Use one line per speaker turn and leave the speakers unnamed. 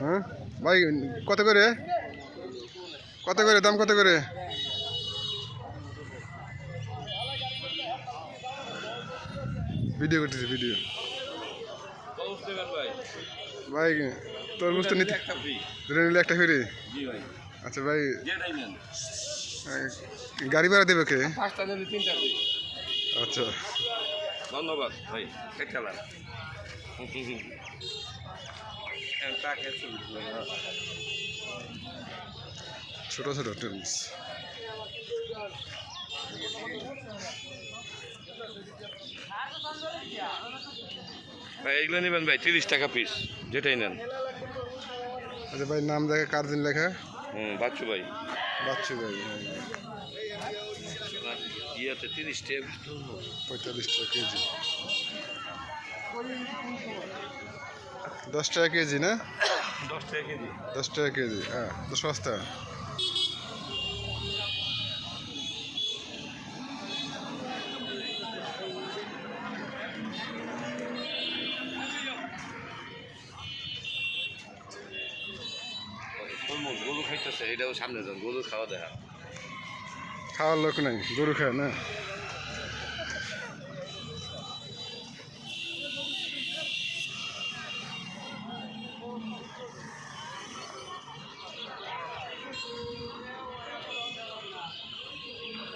হ্যাঁ ভাই কত করে দাম কত করে? ভিডিও করতেছি ভিডিও। ভাই তরমুজটা নিতে দুটো নিলে একটা ফ্রি? আচ্ছা ভাই গাড়ি ভাড়া দেবে কে? আচ্ছা
ধন্যবাদ ভাই।
ছোট ছোট তরমুজ।
ভাই এগুলো নেবেন ভাই 30 টাকা পিস, যেটাই নেন।
আচ্ছা ভাই নাম দেখা কার দিন লেখা?
বাচ্চু ভাই।
বাচ্চু ভাই
ইয়েতে 30 টাকা
45 টাকা কেজি। 10 টাকা কেজি না?
10 টাকা কেজি।
10 টাকা কেজি, হ্যাঁ তো সস্তা।
গরু খাইতেছে, এটাও সামনে যান, গরু খাওয়া দেখা।
খাওয়ার লোক নাই, গরু খায় না।